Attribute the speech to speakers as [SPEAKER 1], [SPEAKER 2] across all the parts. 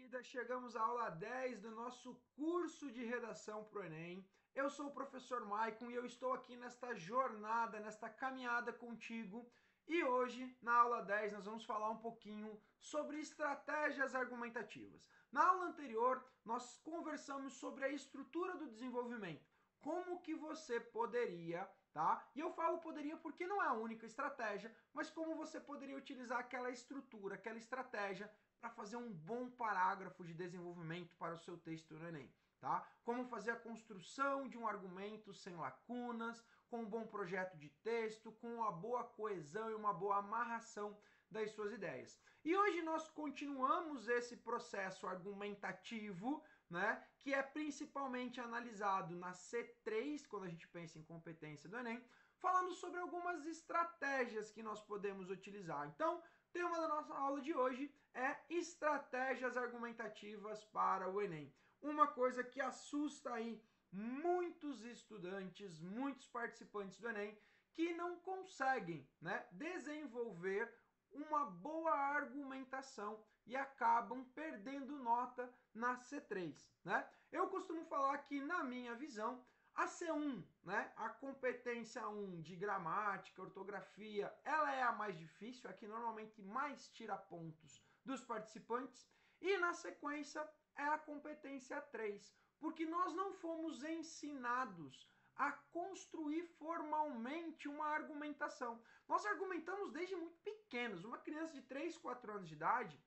[SPEAKER 1] Vida, chegamos à aula 10 do nosso curso de redação para o Enem. Eu sou o professor Maicon e eu estou aqui nesta jornada, nesta caminhada contigo. E hoje, na aula 10, nós vamos falar um pouquinho sobre estratégias argumentativas. Na aula anterior, nós conversamos sobre a estrutura do desenvolvimento. Como que você poderia, tá? E eu falo poderia porque não é a única estratégia, mas como você poderia utilizar aquela estrutura, aquela estratégia para fazer um bom parágrafo de desenvolvimento para o seu texto no Enem. Tá? Como fazer a construção de um argumento sem lacunas, com um bom projeto de texto, com uma boa coesão e uma boa amarração das suas ideias. E hoje nós continuamos esse processo argumentativo, né, que é principalmente analisado na C3, quando a gente pensa em competência do Enem, falando sobre algumas estratégias que nós podemos utilizar. Então, o tema da nossa aula de hoje é estratégias argumentativas para o Enem. Uma coisa que assusta aí muitos estudantes, muitos participantes do Enem, que não conseguem, né, desenvolver uma boa argumentação e acabam perdendo nota na C3, né? Eu costumo falar que, na minha visão, a C1, né, a competência 1 de gramática, ortografia, ela é a mais difícil, a que normalmente mais tira pontos dos participantes. E na sequência é a competência 3, porque nós não fomos ensinados a construir formalmente uma argumentação. Nós argumentamos desde muito pequenos. Uma criança de 3, 4 anos de idade,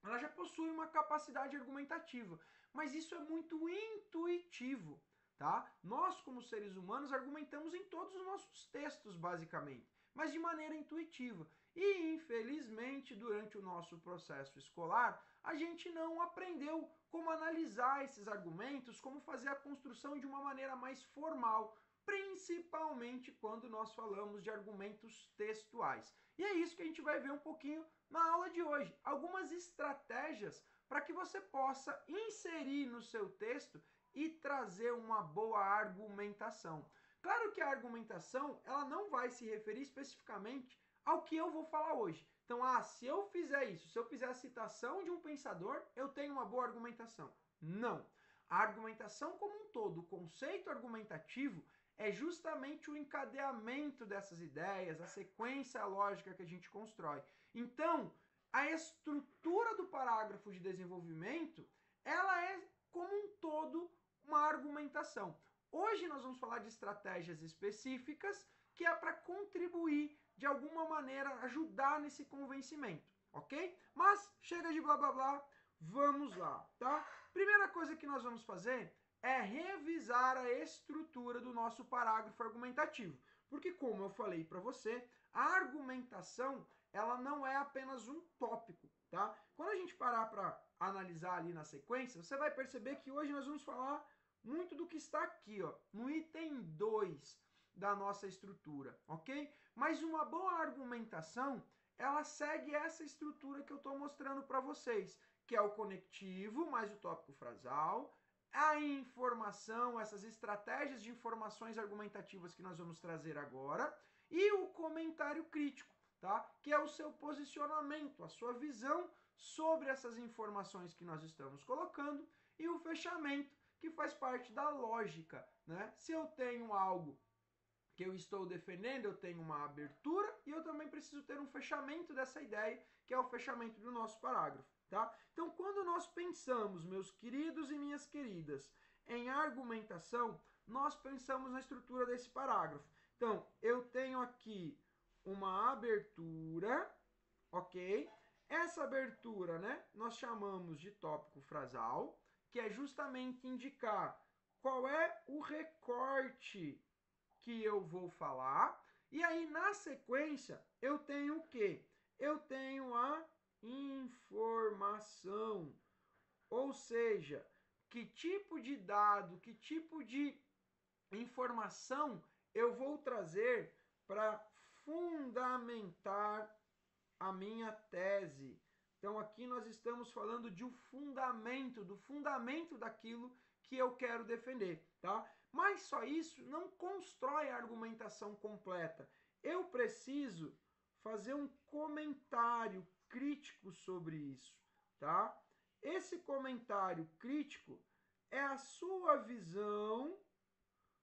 [SPEAKER 1] ela já possui uma capacidade argumentativa, mas isso é muito intuitivo. Tá? Nós, como seres humanos, argumentamos em todos os nossos textos, basicamente, mas de maneira intuitiva. E, infelizmente, durante o nosso processo escolar, a gente não aprendeu como analisar esses argumentos, como fazer a construção de uma maneira mais formal, principalmente quando nós falamos de argumentos textuais. E é isso que a gente vai ver um pouquinho na aula de hoje. Algumas estratégias para que você possa inserir no seu texto e trazer uma boa argumentação. Claro que a argumentação ela não vai se referir especificamente ao que eu vou falar hoje. Então, se eu fizer isso, se eu fizer a citação de um pensador, eu tenho uma boa argumentação. Não. A argumentação como um todo, o conceito argumentativo, é justamente o encadeamento dessas ideias, a sequência lógica que a gente constrói. Então, a estrutura do parágrafo de desenvolvimento, ela é como um todo uma argumentação. Hoje nós vamos falar de estratégias específicas que é para contribuir, de alguma maneira, ajudar nesse convencimento, ok? Mas chega de blá blá blá, vamos lá, tá? Primeira coisa que nós vamos fazer é revisar a estrutura do nosso parágrafo argumentativo. Porque, como eu falei para você, a argumentação ela não é apenas um tópico, tá? Quando a gente parar para analisar ali na sequência, você vai perceber que hoje nós vamos falar muito do que está aqui, ó, no item 2 da nossa estrutura, ok? Mas uma boa argumentação, ela segue essa estrutura que eu estou mostrando para vocês, que é o conectivo mais o tópico frasal, a informação, essas estratégias de informações argumentativas que nós vamos trazer agora, e o comentário crítico, tá? Que é o seu posicionamento, a sua visão sobre essas informações que nós estamos colocando, e o fechamento, que faz parte da lógica, né? Se eu tenho algo que eu estou defendendo, eu tenho uma abertura e eu também preciso ter um fechamento dessa ideia, que é o fechamento do nosso parágrafo, tá? Então, quando nós pensamos, meus queridos e minhas queridas, em argumentação, nós pensamos na estrutura desse parágrafo. Então, eu tenho aqui uma abertura, ok? Essa abertura, né, nós chamamos de tópico frasal, que é justamente indicar qual é o recorte que eu vou falar. E aí, na sequência, eu tenho o quê? Eu tenho a informação. Ou seja, que tipo de dado, que tipo de informação eu vou trazer para fundamentar a minha tese. Então aqui nós estamos falando de um fundamento, do fundamento daquilo que eu quero defender, tá? Mas só isso não constrói a argumentação completa. Eu preciso fazer um comentário crítico sobre isso, tá? esse comentário crítico é a sua visão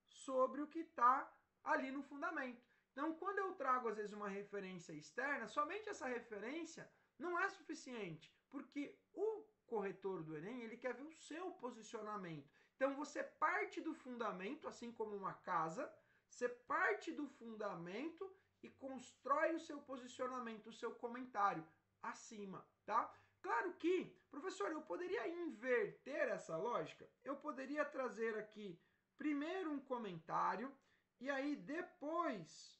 [SPEAKER 1] sobre o que está ali no fundamento. Então, quando eu trago, às vezes, uma referência externa, somente essa referência não é suficiente, porque o corretor do Enem, ele quer ver o seu posicionamento. Então, você parte do fundamento, assim como uma casa, você parte do fundamento e constrói o seu posicionamento, o seu comentário acima, tá? Claro que, professor, eu poderia inverter essa lógica? Eu poderia trazer aqui primeiro um comentário e aí depois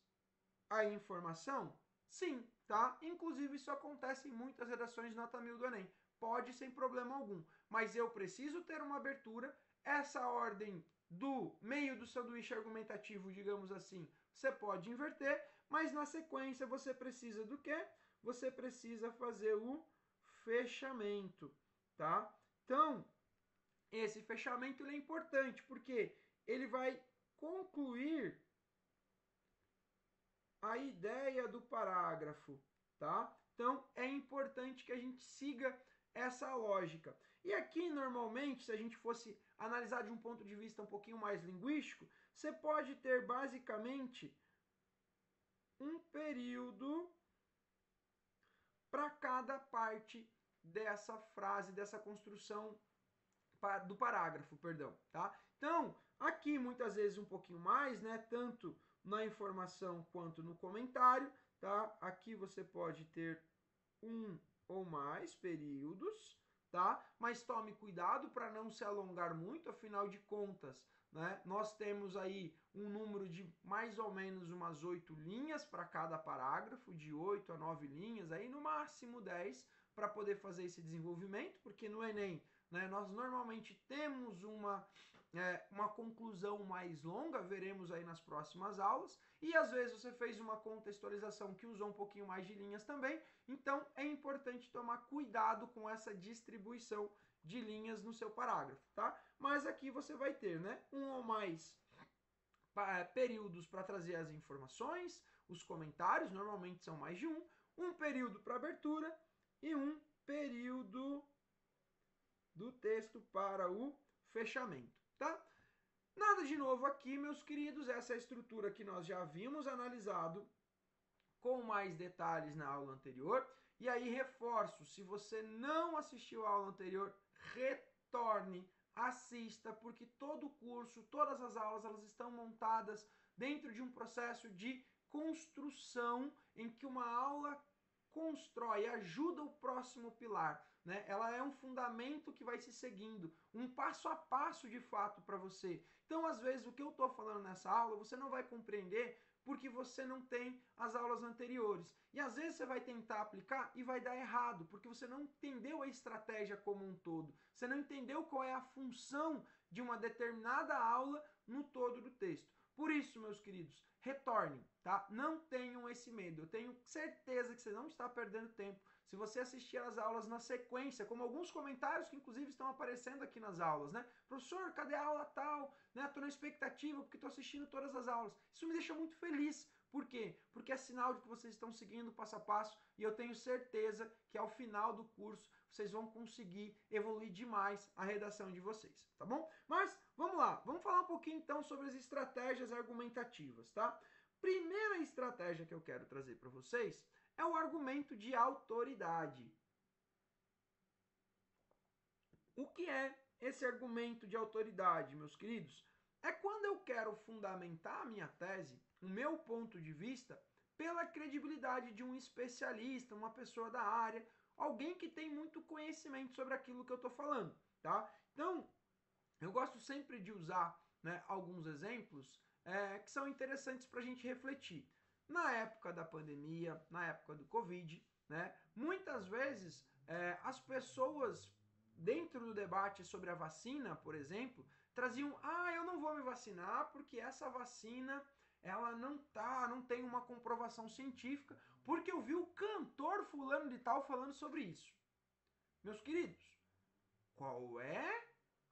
[SPEAKER 1] a informação? Sim, tá? Inclusive isso acontece em muitas redações de nota 1000 do Enem. Pode sem problema algum, mas eu preciso ter uma abertura, essa ordem do meio do sanduíche argumentativo, digamos assim, você pode inverter, mas na sequência você precisa do quê? Você precisa fazer o fechamento, tá? Então, esse fechamento ele é importante, porque ele vai concluir a ideia do parágrafo, tá? Então, é importante que a gente siga essa lógica. E aqui, normalmente, se a gente fosse analisar de um ponto de vista um pouquinho mais linguístico, você pode ter, basicamente, um período para cada parte dessa frase, dessa construção do parágrafo, perdão, tá? Então, aqui muitas vezes um pouquinho mais, né? Tanto na informação quanto no comentário, tá? Aqui você pode ter um ou mais períodos, tá? Mas tome cuidado para não se alongar muito, afinal de contas, né? Nós temos aí um número de mais ou menos umas 8 linhas para cada parágrafo, de 8 a 9 linhas, aí no máximo 10 para poder fazer esse desenvolvimento, porque no Enem, né, nós normalmente temos uma conclusão mais longa, veremos aí nas próximas aulas, e às vezes você fez uma contextualização que usou um pouquinho mais de linhas também, então é importante tomar cuidado com essa distribuição de linhas no seu parágrafo, tá? Mas aqui você vai ter, né, um ou mais períodos para trazer as informações, os comentários, normalmente são mais de um período para abertura e um período do texto para o fechamento, tá? Nada de novo aqui, meus queridos, essa é a estrutura que nós já havíamos analisado com mais detalhes na aula anterior. E aí reforço, se você não assistiu a aula anterior, retorne, assista, porque todo o curso, todas as aulas, elas estão montadas dentro de um processo de construção em que uma aula constrói, ajuda o próximo pilar, né? Ela é um fundamento que vai se seguindo, um passo a passo de fato para você. Então, às vezes, o que eu estou falando nessa aula, você não vai compreender porque você não tem as aulas anteriores. E às vezes você vai tentar aplicar e vai dar errado, porque você não entendeu a estratégia como um todo. Você não entendeu qual é a função de uma determinada aula no todo do texto. Por isso, meus queridos, retornem, tá? Não tenham esse medo. Eu tenho certeza que você não está perdendo tempo se você assistir às aulas na sequência, como alguns comentários que inclusive estão aparecendo aqui nas aulas, né? Professor, cadê a aula tal? Né? Tô na expectativa porque tô assistindo todas as aulas. Isso me deixa muito feliz. Por quê? Porque é sinal de que vocês estão seguindo passo a passo e eu tenho certeza que ao final do curso vocês vão conseguir evoluir demais a redação de vocês, tá bom? Mas vamos lá, vamos falar um pouquinho então sobre as estratégias argumentativas, tá? Primeira estratégia que eu quero trazer para vocês é o argumento de autoridade. O que é esse argumento de autoridade, meus queridos? É quando eu quero fundamentar a minha tese, o meu ponto de vista, pela credibilidade de um especialista, uma pessoa da área, alguém que tem muito conhecimento sobre aquilo que eu estou falando, tá? Então, eu gosto sempre de usar, né, alguns exemplos que são interessantes para a gente refletir. Na época da pandemia, na época do Covid, né, muitas vezes as pessoas, dentro do debate sobre a vacina, por exemplo, traziam, eu não vou me vacinar porque essa vacina ela não tem uma comprovação científica, porque eu vi o cantor fulano de tal falando sobre isso. Meus queridos, qual é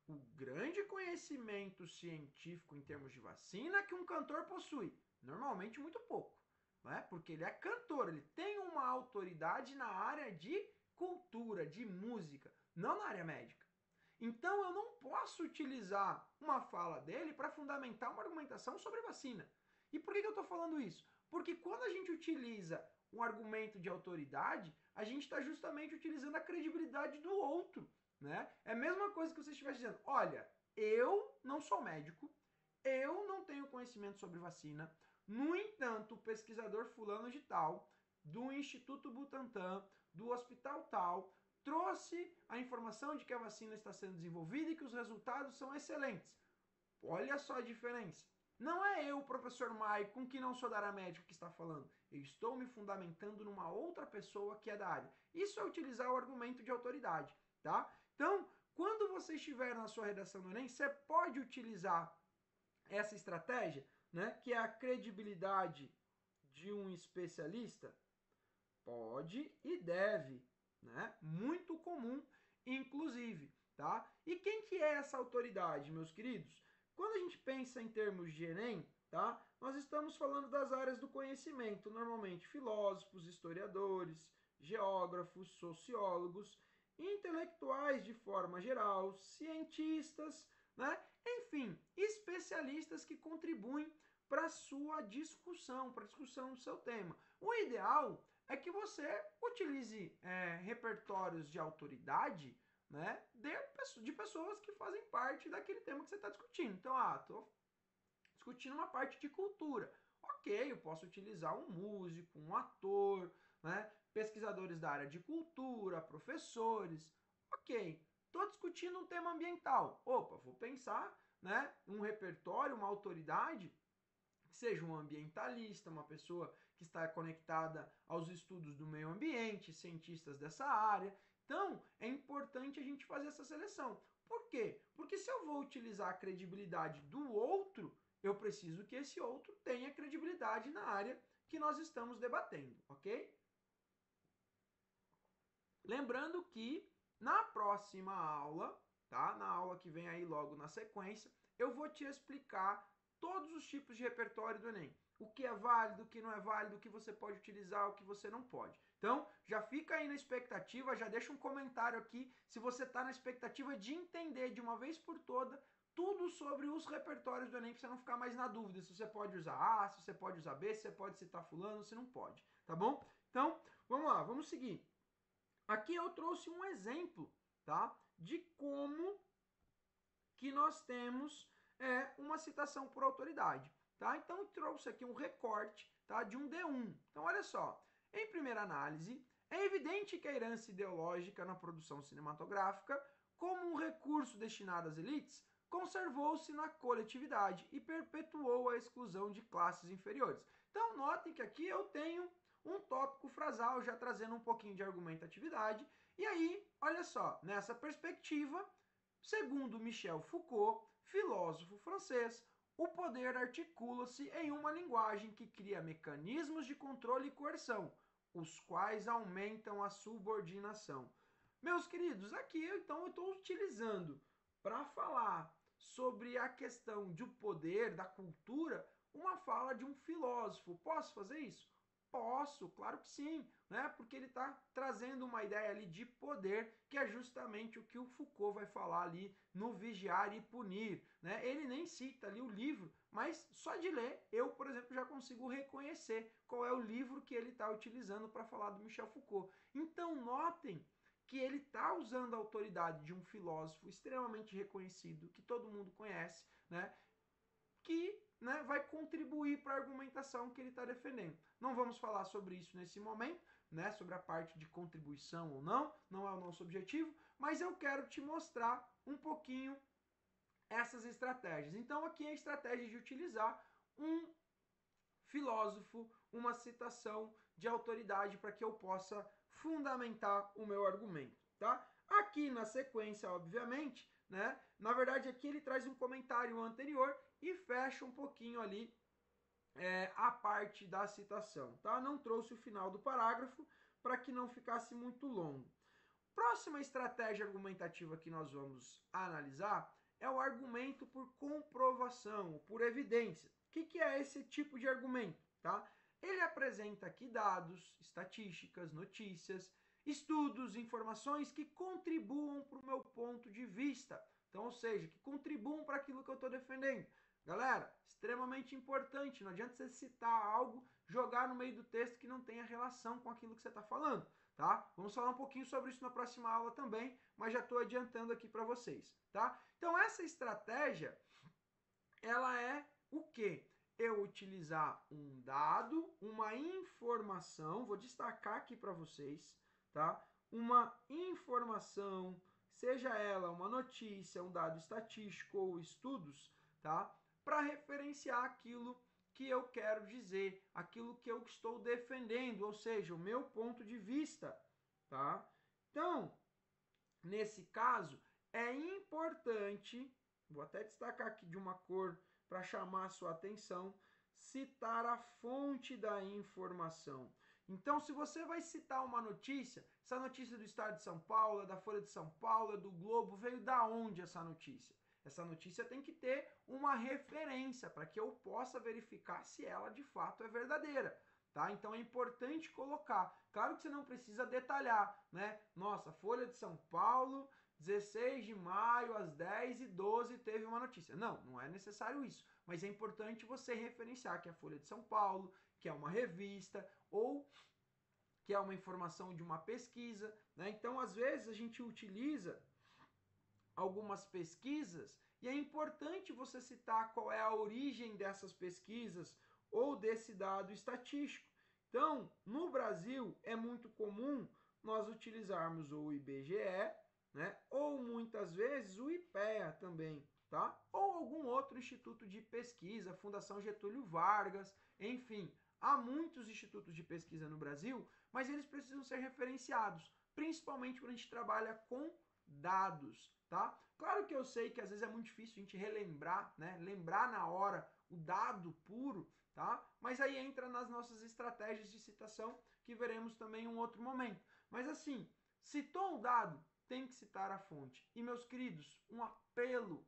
[SPEAKER 1] o grande conhecimento científico em termos de vacina que um cantor possui? Normalmente muito pouco, né? Porque ele é cantor, ele tem uma autoridade na área de cultura, de música, não na área médica. Então eu não posso utilizar uma fala dele para fundamentar uma argumentação sobre vacina. E por que eu estou falando isso? Porque quando a gente utiliza um argumento de autoridade, a gente está justamente utilizando a credibilidade do outro, né? É a mesma coisa que você estivesse dizendo, olha, eu não sou médico, eu não tenho conhecimento sobre vacina, no entanto, o pesquisador fulano de tal, do Instituto Butantan, do hospital tal, trouxe a informação de que a vacina está sendo desenvolvida e que os resultados são excelentes. Olha só a diferença. Não é eu, professor Maicon, que não sou da área médica, que está falando. Eu estou me fundamentando numa outra pessoa que é da área. Isso é utilizar o argumento de autoridade, tá? Então, quando você estiver na sua redação do Enem, você pode utilizar essa estratégia, né, que é a credibilidade de um especialista. Pode e deve, né? Muito comum, inclusive, tá? E quem que é essa autoridade, meus queridos? Quando a gente pensa em termos de Enem, tá? Nós estamos falando das áreas do conhecimento, normalmente filósofos, historiadores, geógrafos, sociólogos, intelectuais de forma geral, cientistas, né? Enfim, especialistas que contribuem para a sua discussão, para a discussão do seu tema. O ideal é que você utilize repertórios de autoridade, né, de pessoas que fazem parte daquele tema que você está discutindo. Então, estou discutindo uma parte de cultura. Ok, eu posso utilizar um músico, um ator, né, pesquisadores da área de cultura, professores. Ok, estou discutindo um tema ambiental. Opa, vou pensar, né, um repertório, uma autoridade que seja um ambientalista, uma pessoa que está conectada aos estudos do meio ambiente, cientistas dessa área. Então, é importante a gente fazer essa seleção. Por quê? Porque se eu vou utilizar a credibilidade do outro, eu preciso que esse outro tenha credibilidade na área que nós estamos debatendo, ok? Lembrando que na próxima aula, tá? Na aula que vem aí logo na sequência, eu vou te explicar todos os tipos de repertório do Enem. O que é válido, o que não é válido, o que você pode utilizar, o que você não pode. Então, já fica aí na expectativa, já deixa um comentário aqui se você está na expectativa de entender de uma vez por toda tudo sobre os repertórios do Enem, para você não ficar mais na dúvida se você pode usar A, se você pode usar B, se você pode citar fulano, se não pode, tá bom? Então, vamos lá, vamos seguir. Aqui eu trouxe um exemplo, tá, de como que nós temos uma citação por autoridade, tá? Então eu trouxe aqui um recorte, tá, de um D1. Então olha só, em primeira análise, é evidente que a herança ideológica na produção cinematográfica, como um recurso destinado às elites, conservou-se na coletividade e perpetuou a exclusão de classes inferiores. Então notem que aqui eu tenho um tópico frasal já trazendo um pouquinho de argumentatividade. E aí, olha só, nessa perspectiva, segundo Michel Foucault, filósofo francês, o poder articula-se em uma linguagem que cria mecanismos de controle e coerção, os quais aumentam a subordinação. Meus queridos, aqui então eu estou utilizando para falar sobre a questão do poder, da cultura, uma fala de um filósofo. Posso fazer isso? Posso, claro que sim, né? Porque ele está trazendo uma ideia ali de poder, que é justamente o que o Foucault vai falar ali no Vigiar e Punir, né? Ele nem cita ali o livro, mas só de ler, eu, por exemplo, já consigo reconhecer qual é o livro que ele está utilizando para falar do Michel Foucault. Então, notem que ele está usando a autoridade de um filósofo extremamente reconhecido, que todo mundo conhece, né? Que vai contribuir para a argumentação que ele está defendendo. Não vamos falar sobre isso nesse momento, né, sobre a parte de contribuição ou não, não é o nosso objetivo, mas eu quero te mostrar um pouquinho essas estratégias. Então aqui é a estratégia de utilizar um filósofo, uma citação de autoridade para que eu possa fundamentar o meu argumento, tá? Aqui na sequência, obviamente, né? Na verdade, aqui ele traz um comentário anterior e fecha um pouquinho ali a parte da citação, tá? Não trouxe o final do parágrafo para que não ficasse muito longo. Próxima estratégia argumentativa que nós vamos analisar é o argumento por comprovação, por evidência. O que é esse tipo de argumento, tá? Ele apresenta aqui dados, estatísticas, notícias estudos, informações que contribuam para o meu ponto de vista. Então, ou seja, que contribuam para aquilo que eu estou defendendo. Galera, extremamente importante. Não adianta você citar algo, jogar no meio do texto que não tenha relação com aquilo que você está falando, tá? Vamos falar um pouquinho sobre isso na próxima aula também, mas já estou adiantando aqui para vocês, tá? Então, essa estratégia, ela é o quê? Eu utilizar um dado, uma informação, vou destacar aqui para vocês, tá? Uma informação, seja ela uma notícia, um dado estatístico ou estudos, tá? Para referenciar aquilo que eu quero dizer, aquilo que eu estou defendendo, ou seja, o meu ponto de vista, tá? Então, nesse caso, é importante, vou até destacar aqui de uma cor para chamar a sua atenção, citar a fonte da informação. Então, se você vai citar uma notícia, essa notícia do Estado de São Paulo, da Folha de São Paulo, do Globo, veio da onde essa notícia? Essa notícia tem que ter uma referência para que eu possa verificar se ela de fato é verdadeira. Tá? Então é importante colocar. Claro que você não precisa detalhar, né? Nossa, Folha de São Paulo, 16 de maio, às 10h12, teve uma notícia. Não, não é necessário isso. Mas é importante você referenciar que é a Folha de São Paulo, que é uma revista, ou que é uma informação de uma pesquisa, né? Então, às vezes, a gente utiliza algumas pesquisas e é importante você citar qual é a origem dessas pesquisas ou desse dado estatístico. Então, no Brasil, é muito comum nós utilizarmos o IBGE, né? Ou muitas vezes o IPEA também, tá? Ou algum outro instituto de pesquisa, Fundação Getúlio Vargas, enfim, há muitos institutos de pesquisa no Brasil, mas eles precisam ser referenciados, principalmente quando a gente trabalha com dados, tá? Claro que eu sei que às vezes é muito difícil a gente relembrar, né? Lembrar na hora o dado puro, tá? Mas aí entra nas nossas estratégias de citação, que veremos também em um outro momento. Mas assim, citou o dado, tem que citar a fonte. E meus queridos, um apelo,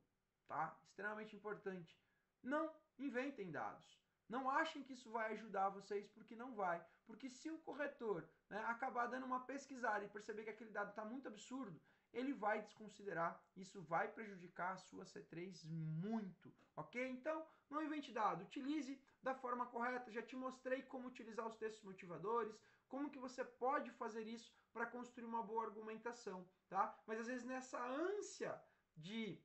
[SPEAKER 1] tá? Extremamente importante. Não inventem dados. Não achem que isso vai ajudar vocês, porque não vai. Porque se o corretor, né, acabar dando uma pesquisada e perceber que aquele dado está muito absurdo, ele vai desconsiderar, isso vai prejudicar a sua C3 muito, ok? Então, não invente dado, utilize da forma correta, já te mostrei como utilizar os textos motivadores, como que você pode fazer isso para construir uma boa argumentação, tá? Mas às vezes nessa ânsia de,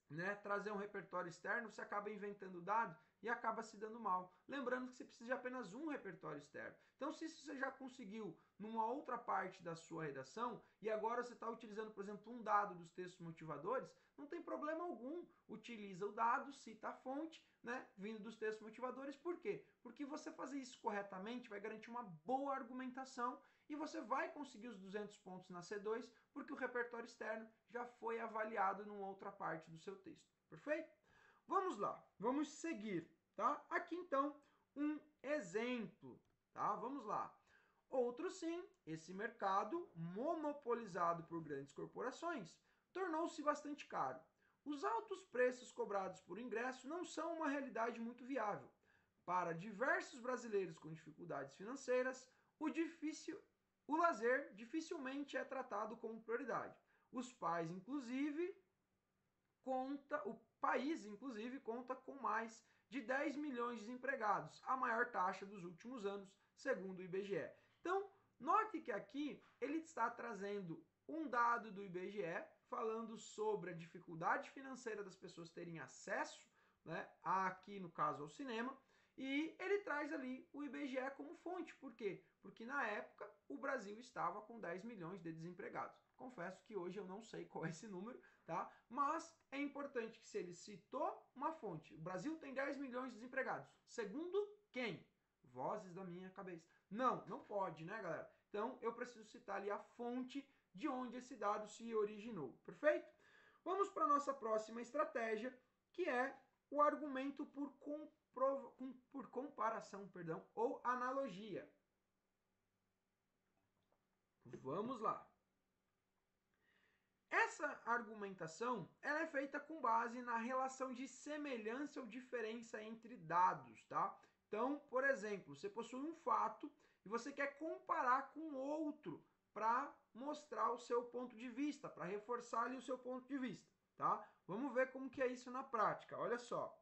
[SPEAKER 1] né, trazer um repertório externo, você acaba inventando dado e acaba se dando mal. Lembrando que você precisa de apenas um repertório externo. Então, se isso você já conseguiu numa outra parte da sua redação e agora você está utilizando, por exemplo, um dado dos textos motivadores, não tem problema algum. Utiliza o dado, cita a fonte, né, vindo dos textos motivadores. Por quê? Porque você fazer isso corretamente vai garantir uma boa argumentação e você vai conseguir os 200 pontos na C2 porque o repertório externo já foi avaliado numa outra parte do seu texto. Perfeito? Vamos lá, vamos seguir, tá? Aqui então um exemplo, tá? Vamos lá. Outro sim, esse mercado monopolizado por grandes corporações tornou-se bastante caro. Os altos preços cobrados por ingresso não são uma realidade muito viável. Para diversos brasileiros com dificuldades financeiras, o lazer dificilmente é tratado como prioridade. Os pais, inclusive, o país, inclusive, conta com mais de 10 milhões de desempregados, a maior taxa dos últimos anos, segundo o IBGE. Então, note que aqui ele está trazendo um dado do IBGE falando sobre a dificuldade financeira das pessoas terem acesso, né, aqui no caso ao cinema, e ele traz ali o IBGE como fonte. Por quê? Porque na época o Brasil estava com 10 milhões de desempregados. Confesso que hoje eu não sei qual é esse número, tá? Mas é importante que se ele citou uma fonte, o Brasil tem 10 milhões de desempregados. Segundo quem? Vozes da minha cabeça. Não, não pode, né, galera? Então eu preciso citar ali a fonte de onde esse dado se originou. Perfeito? Vamos para a nossa próxima estratégia, que é o argumento por comparação, perdão, ou analogia. Vamos lá. Essa argumentação ela é feita com base na relação de semelhança ou diferença entre dados, tá? Então, por exemplo, você possui um fato e você quer comparar com outro para mostrar o seu ponto de vista, para reforçar ali o seu ponto de vista, tá? Vamos ver como que é isso na prática. Olha só.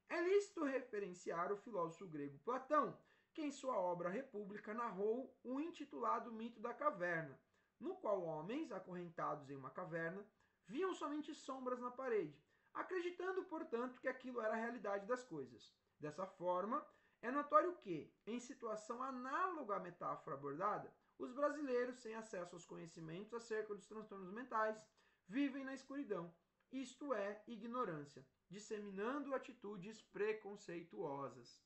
[SPEAKER 1] É lícito referenciar o filósofo grego Platão, que em sua obra República narrou o intitulado Mito da Caverna, no qual homens, acorrentados em uma caverna, viam somente sombras na parede, acreditando, portanto, que aquilo era a realidade das coisas. Dessa forma, é notório que, em situação análoga à metáfora abordada, os brasileiros, sem acesso aos conhecimentos acerca dos transtornos mentais, vivem na escuridão, isto é, ignorância, disseminando atitudes preconceituosas.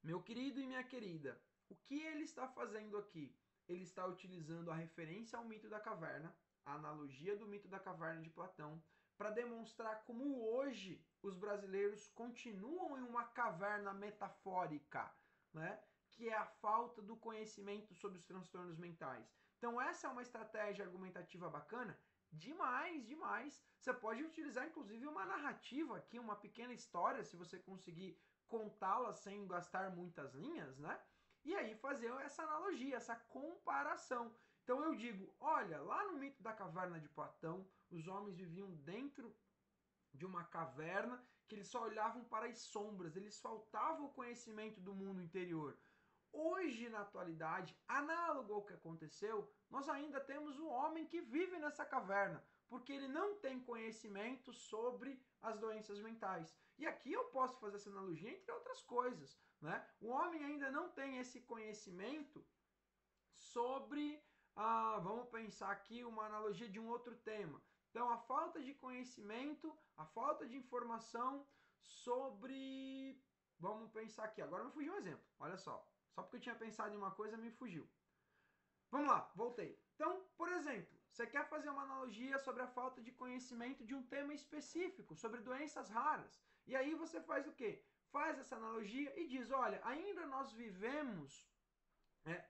[SPEAKER 1] Meu querido e minha querida, o que ele está fazendo aqui? Ele está utilizando a referência ao mito da caverna, a analogia do mito da caverna de Platão, para demonstrar como hoje os brasileiros continuam em uma caverna metafórica, né? Que é a falta do conhecimento sobre os transtornos mentais. Então essa é uma estratégia argumentativa bacana? Demais, demais. Você pode utilizar inclusive uma narrativa aqui, uma pequena história, se você conseguir contá-la sem gastar muitas linhas, né? E aí fazer essa analogia, essa comparação. Então eu digo, olha, lá no mito da caverna de Platão, os homens viviam dentro de uma caverna que eles só olhavam para as sombras, eles faltavam o conhecimento do mundo interior. Hoje, na atualidade, análogo ao que aconteceu, nós ainda temos um homem que vive nessa caverna, porque ele não tem conhecimento sobre as doenças mentais. E aqui eu posso fazer essa analogia entre outras coisas, né? O homem ainda não tem esse conhecimento sobre, vamos pensar aqui uma analogia de um outro tema. Então, a falta de conhecimento, a falta de informação sobre, vamos pensar aqui, agora me fugiu um exemplo, olha só. Só porque eu tinha pensado em uma coisa, me fugiu. Vamos lá, voltei. Então, por exemplo, você quer fazer uma analogia sobre a falta de conhecimento de um tema específico, sobre doenças raras. E aí você faz o quê? Faz essa analogia e diz, olha, ainda nós vivemos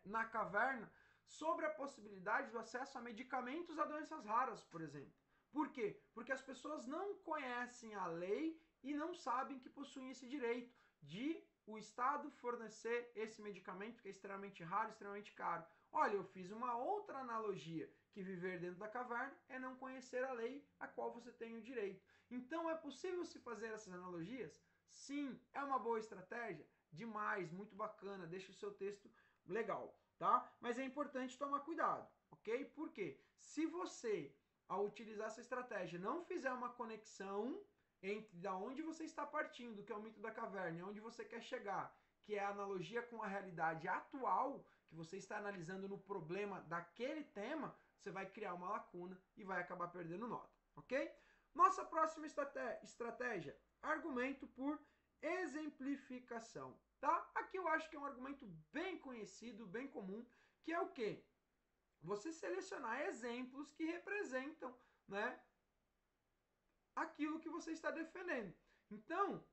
[SPEAKER 1] na caverna sobre a possibilidade do acesso a medicamentos a doenças raras, por exemplo. Por quê? Porque as pessoas não conhecem a lei e não sabem que possuem esse direito de o Estado fornecer esse medicamento que é extremamente raro, extremamente caro. Olha, eu fiz uma outra analogia, que viver dentro da caverna é não conhecer a lei a qual você tem o direito. Então é possível se fazer essas analogias? Sim. É uma boa estratégia? Demais, muito bacana, deixa o seu texto legal, tá? Mas é importante tomar cuidado, ok? Porque se você, ao utilizar essa estratégia, não fizer uma conexão entre da onde você está partindo, que é o mito da caverna, e onde você quer chegar, que é a analogia com a realidade atual, que você está analisando no problema daquele tema, você vai criar uma lacuna e vai acabar perdendo nota, ok? Nossa próxima estratégia, argumento por exemplificação, tá? Aqui eu acho que é um argumento bem conhecido, bem comum, que é o quê? Você selecionar exemplos que representam, né, aquilo que você está defendendo. Então,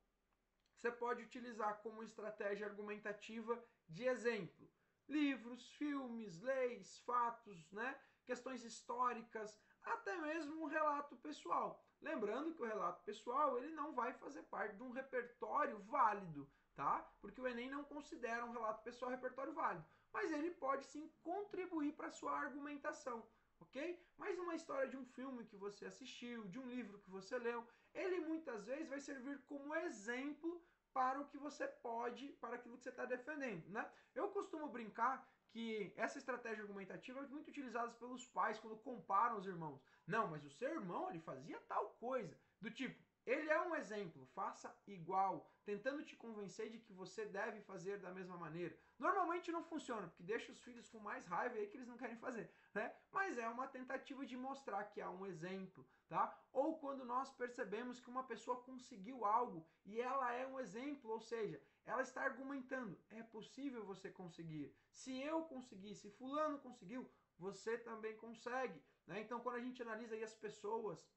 [SPEAKER 1] você pode utilizar como estratégia argumentativa de exemplo livros, filmes, leis, fatos, né? Questões históricas, até mesmo um relato pessoal. Lembrando que o relato pessoal ele não vai fazer parte de um repertório válido, tá? Porque o Enem não considera um relato pessoal repertório válido, mas ele pode sim contribuir para a sua argumentação, ok? Mas uma história de um filme que você assistiu, de um livro que você leu, ele muitas vezes vai servir como exemplo para o que você pode, para aquilo que você está defendendo, né? Eu costumo brincar que essa estratégia argumentativa é muito utilizada pelos pais quando comparam os irmãos. Não, mas o seu irmão, ele fazia tal coisa. Do tipo, ele é um exemplo, faça igual, tentando te convencer de que você deve fazer da mesma maneira. Normalmente não funciona, porque deixa os filhos com mais raiva aí que eles não querem fazer, né? Mas é uma tentativa de mostrar que há um exemplo, tá? Ou quando nós percebemos que uma pessoa conseguiu algo e ela é um exemplo, ou seja, ela está argumentando, é possível você conseguir. Se eu consegui, se fulano conseguiu, você também consegue, né? Então quando a gente analisa aí as pessoas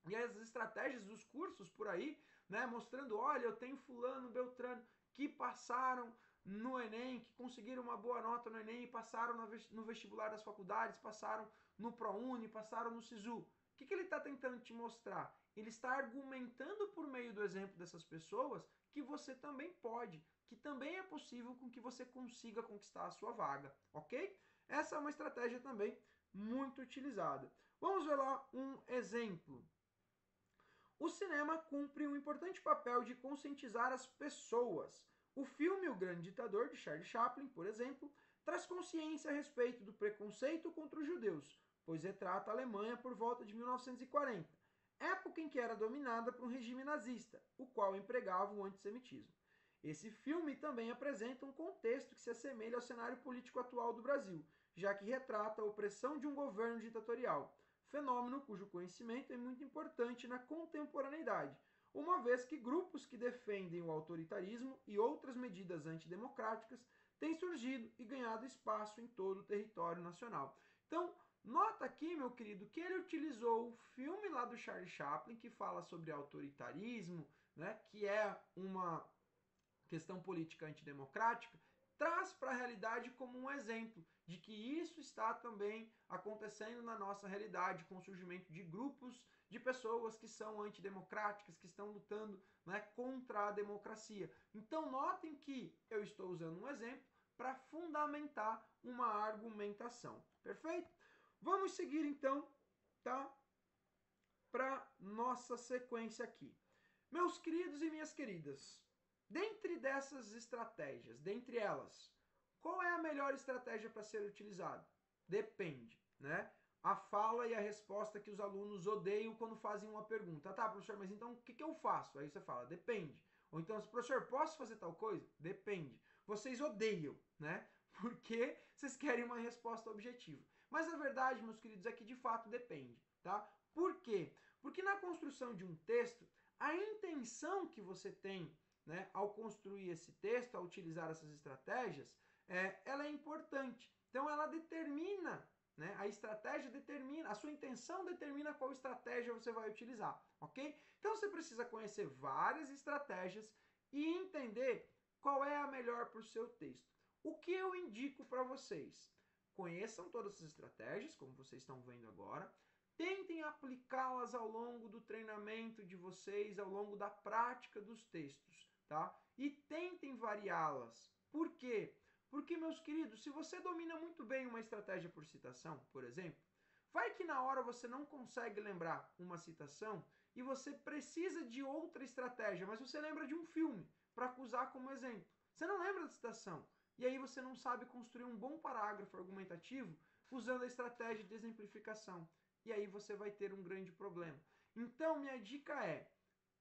[SPEAKER 1] e as estratégias dos cursos por aí, né, mostrando, olha, eu tenho fulano, beltrano, que passaram no Enem, que conseguiram uma boa nota no Enem, passaram no vestibular das faculdades, passaram no ProUni, passaram no SISU. O que ele está tentando te mostrar? Ele está argumentando por meio do exemplo dessas pessoas que você também pode, que também é possível com que você consiga conquistar a sua vaga, ok? Essa é uma estratégia também muito utilizada. Vamos ver lá um exemplo. O cinema cumpre um importante papel de conscientizar as pessoas. O filme O Grande Ditador, de Charlie Chaplin, por exemplo, traz consciência a respeito do preconceito contra os judeus, pois retrata a Alemanha por volta de 1940, época em que era dominada por um regime nazista, o qual empregava o antissemitismo. Esse filme também apresenta um contexto que se assemelha ao cenário político atual do Brasil, já que retrata a opressão de um governo ditatorial, fenômeno cujo conhecimento é muito importante na contemporaneidade, uma vez que grupos que defendem o autoritarismo e outras medidas antidemocráticas têm surgido e ganhado espaço em todo o território nacional. Então, nota aqui, meu querido, que ele utilizou o filme lá do Charlie Chaplin, que fala sobre autoritarismo, né, que é uma questão política antidemocrática, traz para a realidade como um exemplo de que isso está também acontecendo na nossa realidade, com o surgimento de grupos de pessoas que são antidemocráticas, que estão lutando, né, contra a democracia. Então notem que eu estou usando um exemplo para fundamentar uma argumentação. Perfeito? Vamos seguir então, tá? Para nossa sequência aqui. Meus queridos e minhas queridas, dentre dessas estratégias, dentre elas, qual é a melhor estratégia para ser utilizada? Depende, né? A fala e a resposta que os alunos odeiam quando fazem uma pergunta. Tá, professor, mas então o que eu faço? Aí você fala, depende. Ou então, professor, posso fazer tal coisa? Depende. Vocês odeiam, né? Porque vocês querem uma resposta objetiva. Mas a verdade, meus queridos, é que de fato depende, tá? Por quê? Porque na construção de um texto, a intenção que você tem, né, ao construir esse texto, ao utilizar essas estratégias, ela é importante. Então ela determina, né, a estratégia determina, a sua intenção determina qual estratégia você vai utilizar, ok? Então você precisa conhecer várias estratégias e entender qual é a melhor para o seu texto. O que eu indico para vocês? Conheçam todas as estratégias, como vocês estão vendo agora. Tentem aplicá-las ao longo do treinamento de vocês, ao longo da prática dos textos, tá? E tentem variá-las. Por quê? Porque, meus queridos, se você domina muito bem uma estratégia por citação, por exemplo, vai que na hora você não consegue lembrar uma citação e você precisa de outra estratégia, mas você lembra de um filme para usar como exemplo. Você não lembra da citação. E aí você não sabe construir um bom parágrafo argumentativo usando a estratégia de exemplificação. E aí você vai ter um grande problema. Então, minha dica é,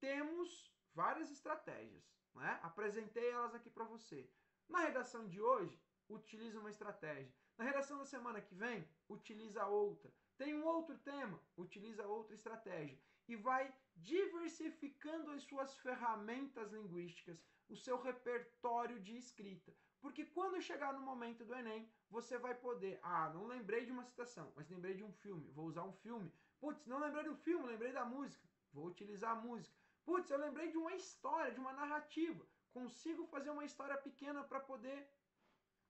[SPEAKER 1] temos várias estratégias, né? Apresentei elas aqui para você. Na redação de hoje, utiliza uma estratégia. Na redação da semana que vem, utiliza outra. Tem um outro tema, utiliza outra estratégia. E vai diversificando as suas ferramentas linguísticas, o seu repertório de escrita. Porque quando chegar no momento do Enem, você vai poder... Ah, não lembrei de uma citação, mas lembrei de um filme. Vou usar um filme. Putz, não lembrei do filme, lembrei da música. Vou utilizar a música. Putz, eu lembrei de uma história, de uma narrativa. Consigo fazer uma história pequena para poder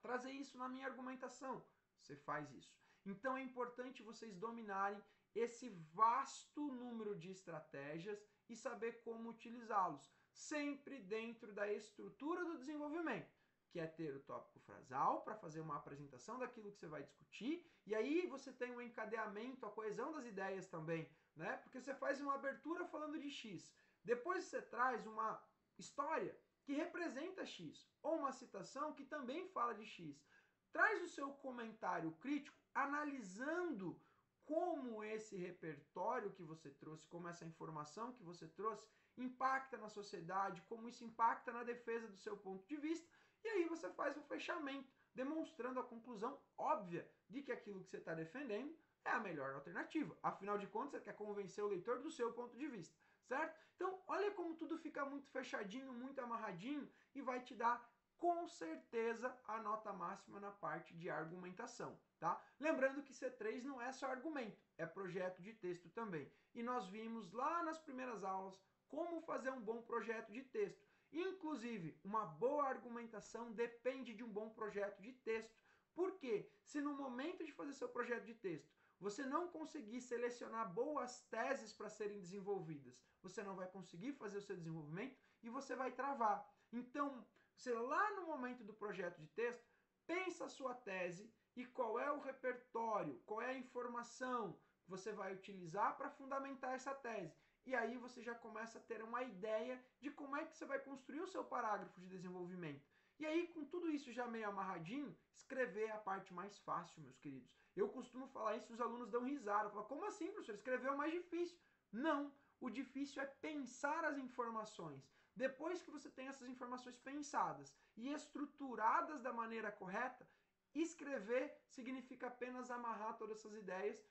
[SPEAKER 1] trazer isso na minha argumentação. Você faz isso. Então é importante vocês dominarem esse vasto número de estratégias e saber como utilizá-los, sempre dentro da estrutura do desenvolvimento, que é ter o tópico frasal para fazer uma apresentação daquilo que você vai discutir, e aí você tem um encadeamento, a coesão das ideias também, né? Porque você faz uma abertura falando de X, depois você traz uma história que representa X, ou uma citação que também fala de X. Traz o seu comentário crítico analisando como esse repertório que você trouxe, como essa informação que você trouxe impacta na sociedade, como isso impacta na defesa do seu ponto de vista, e aí você faz um fechamento, demonstrando a conclusão óbvia de que aquilo que você está defendendo é a melhor alternativa. Afinal de contas, você quer convencer o leitor do seu ponto de vista, certo? Então, olha como tudo fica muito fechadinho, muito amarradinho e vai te dar, com certeza, a nota máxima na parte de argumentação, tá? Lembrando que C3 não é só argumento, é projeto de texto também. E nós vimos lá nas primeiras aulas como fazer um bom projeto de texto. Inclusive, uma boa argumentação depende de um bom projeto de texto. Por quê? Se no momento de fazer seu projeto de texto você não conseguir selecionar boas teses para serem desenvolvidas, você não vai conseguir fazer o seu desenvolvimento e você vai travar. Então, Você lá no momento do projeto de texto, pensa a sua tese e qual é o repertório, qual é a informação que você vai utilizar para fundamentar essa tese. E aí você já começa a ter uma ideia de como é que você vai construir o seu parágrafo de desenvolvimento. E aí, com tudo isso já meio amarradinho, escrever é a parte mais fácil, meus queridos. Eu costumo falar isso e os alunos dão risada. Falam, como assim, professor? Escrever é o mais difícil. Não, o difícil é pensar as informações. Depois que você tem essas informações pensadas e estruturadas da maneira correta, escrever significa apenas amarrar todas essas ideias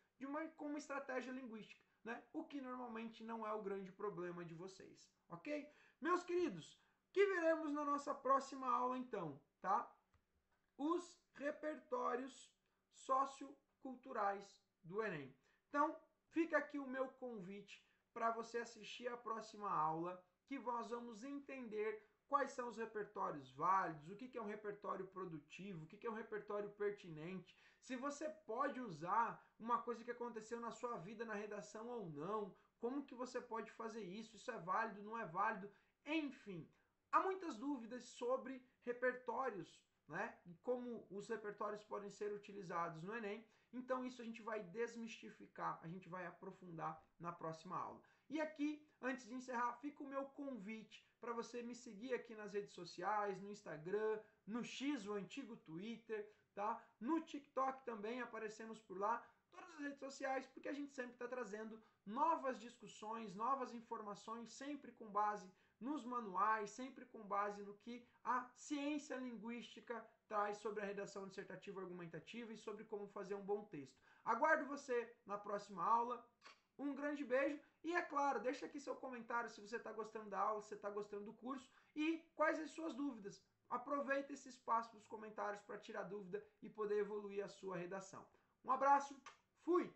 [SPEAKER 1] com uma estratégia linguística, né? O que normalmente não é o grande problema de vocês, ok? Meus queridos, que veremos na nossa próxima aula então, tá? Os repertórios socioculturais do Enem. Então, fica aqui o meu convite para você assistir a próxima aula, que nós vamos entender quais são os repertórios válidos, o que é um repertório produtivo, o que é um repertório pertinente, se você pode usar uma coisa que aconteceu na sua vida na redação ou não, como que você pode fazer isso é válido, não é válido, enfim. Há muitas dúvidas sobre repertórios, né? E como os repertórios podem ser utilizados no Enem. Então isso a gente vai desmistificar, a gente vai aprofundar na próxima aula. E aqui, antes de encerrar, fica o meu convite para você me seguir aqui nas redes sociais, no Instagram, no X, o antigo Twitter, tá? No TikTok também aparecemos por lá, todas as redes sociais, porque a gente sempre está trazendo novas discussões, novas informações, sempre com base nos manuais, sempre com base no que a ciência linguística traz sobre a redação dissertativa argumentativa e sobre como fazer um bom texto. Aguardo você na próxima aula. Um grande beijo e, é claro, deixa aqui seu comentário se você está gostando da aula, se você está gostando do curso e quais as suas dúvidas. Aproveita esse espaço dos comentários para tirar dúvida e poder evoluir a sua redação. Um abraço, fui!